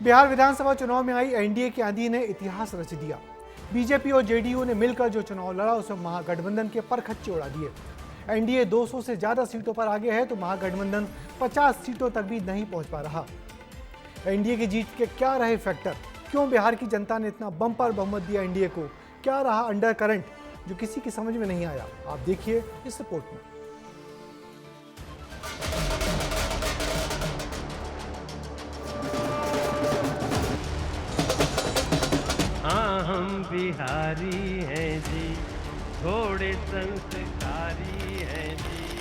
बिहार विधानसभा चुनाव में आई एनडीए की आंधी ने इतिहास रच दिया। बीजेपी और जेडीयू ने मिलकर जो चुनाव लड़ा उसमें महागठबंधन के परखच्चे उड़ा दिए। एनडीए 200 से ज्यादा सीटों पर आगे है तो महागठबंधन 50 सीटों तक भी नहीं पहुंच पा रहा। एनडीए की जीत के क्या रहे फैक्टर, क्यों बिहार की जनता ने इतना बम्पर बहुमत दिया एनडीए को, क्या रहा अंडर करंट जो किसी की समझ में नहीं आया, आप देखिए इस रिपोर्ट में। हाँ हम बिहारी हैं जी, थोड़े संस्कारी हैं जी।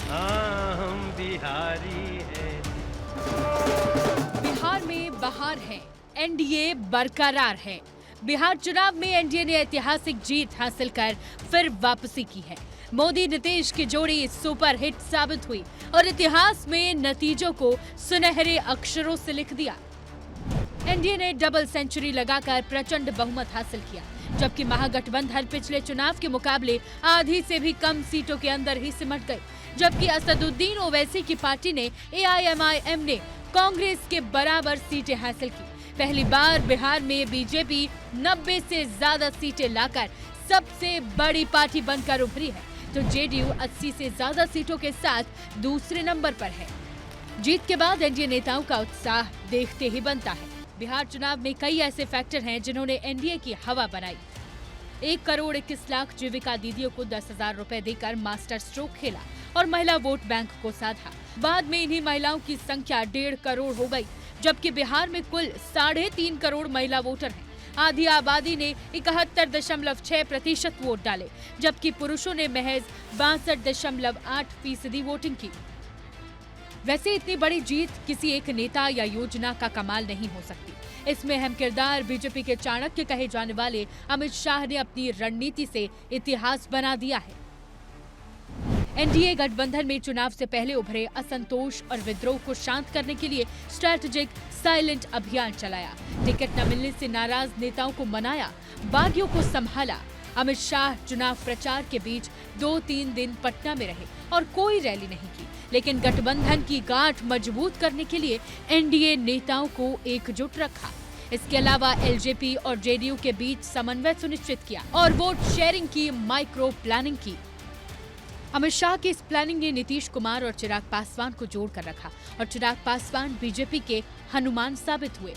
हाँ हम बिहारी हैं जी। बिहार में बहार है, एनडीए बरकरार है। बिहार चुनाव में एनडीए ने ऐतिहासिक जीत हासिल कर फिर वापसी की है। मोदी नीतीश की जोड़ी सुपर हिट साबित हुई और इतिहास में नतीजों को सुनहरे अक्षरों से लिख दिया। एनडीए ने डबल सेंचुरी लगाकर प्रचंड बहुमत हासिल किया, जबकि महागठबंधन पिछले चुनाव के मुकाबले आधी से भी कम सीटों के अंदर ही सिमट गई। जबकि असदुद्दीन ओवैसी की पार्टी ने एआईएमआईएम ने कांग्रेस के बराबर सीटें हासिल की। पहली बार बिहार में बीजेपी 90 से ज्यादा सीटें लाकर सबसे बड़ी पार्टी बनकर उभरी है, तो जेडीयू 80 से ज्यादा सीटों के साथ दूसरे नंबर पर है। जीत के बाद एनडीए नेताओं का उत्साह देखते ही बनता है। बिहार चुनाव में कई ऐसे फैक्टर हैं जिन्होंने एनडीए की हवा बनाई। 1 करोड़ 21 लाख जीविका दीदियों को 10,000 रुपए देकर मास्टर स्ट्रोक खेला और महिला वोट बैंक को साधा। बाद में इन्हीं महिलाओं की संख्या 1.5 करोड़ हो गई, जबकि बिहार में कुल 3.5 करोड़ महिला वोटर हैं। आधी आबादी ने 71.6% वोट डाले, जबकि पुरुषों ने महज 62.8% वोटिंग की। वैसे इतनी बड़ी जीत किसी एक नेता या योजना का कमाल नहीं हो सकती। इसमें अहम किरदार बीजेपी के चाणक्य कहे जाने वाले अमित शाह ने अपनी रणनीति से इतिहास बना दिया है। एनडीए गठबंधन में चुनाव से पहले उभरे असंतोष और विद्रोह को शांत करने के लिए स्ट्रैटेजिक साइलेंट अभियान चलाया। टिकट न मिलने से नाराज नेताओं को मनाया, बागियों को संभाला। अमित शाह चुनाव प्रचार के बीच 2-3 दिन पटना में रहे और कोई रैली नहीं की, लेकिन गठबंधन की गांठ मजबूत करने के लिए एनडीए नेताओं को एकजुट रखा। इसके अलावा एलजेपी और जेडीयू के बीच समन्वय सुनिश्चित किया और वोट शेयरिंग की माइक्रो प्लानिंग की। अमित शाह की इस प्लानिंग ने नीतीश कुमार और चिराग पासवान को जोड़कर रखा और चिराग पासवान बीजेपी के हनुमान साबित हुए।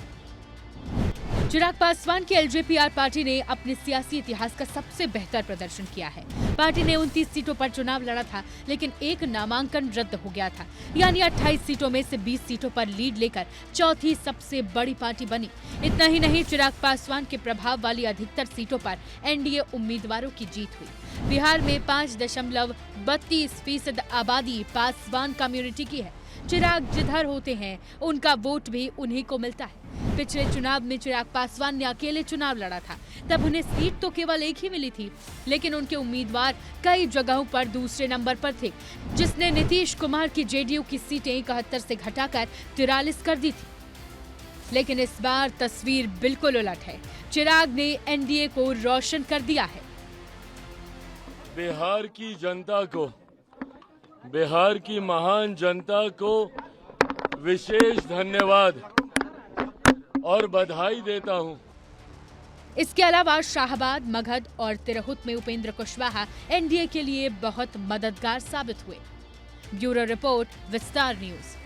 चिराग पासवान की एलजेपीआर पार्टी ने अपने सियासी इतिहास का सबसे बेहतर प्रदर्शन किया है। पार्टी ने 29 सीटों पर चुनाव लड़ा था, लेकिन एक नामांकन रद्द हो गया था, यानी 28 सीटों में से 20 सीटों पर लीड लेकर चौथी सबसे बड़ी पार्टी बनी। इतना ही नहीं, चिराग पासवान के प्रभाव वाली अधिकतर सीटों पर एनडीए उम्मीदवारों की जीत हुई। बिहार में 5.32% आबादी पासवान कम्युनिटी की है। चिराग जिधर होते हैं उनका वोट भी उन्हीं को मिलता है। पिछले चुनाव में चिराग पासवान ने अकेले चुनाव लड़ा था, तब उन्हें सीट तो केवल एक ही मिली थी, लेकिन उनके उम्मीदवार कई जगहों पर दूसरे नंबर पर थे, जिसने नीतीश कुमार की जेडीयू की सीटें 71 से घटाकर 43 कर दी थी। लेकिन इस बार तस्वीर बिल्कुल उलट है। चिराग ने एनडीए को रोशन कर दिया है। बिहार की जनता को, बिहार की महान जनता को विशेष धन्यवाद और बधाई देता हूं। इसके अलावा शाहबाद, मगध और तिरहुत में उपेंद्र कुशवाहा एनडीए के लिए बहुत मददगार साबित हुए। ब्यूरो रिपोर्ट, विस्तार न्यूज।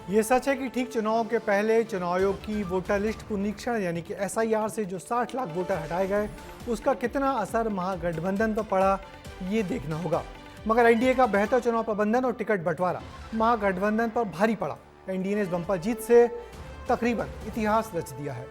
ये सच है कि ठीक चुनाव के पहले चुनाव आयोग की वोटर लिस्ट पुनरीक्षण यानी कि एसआईआर से जो 60 लाख वोटर हटाए गए, उसका कितना असर महागठबंधन पर पड़ा, ये देखना होगा। मगर एनडीए का बेहतर चुनाव प्रबंधन और टिकट बंटवारा महागठबंधन पर भारी पड़ा। एनडीए ने इस बम्पर जीत से तकरीबन इतिहास रच दिया है।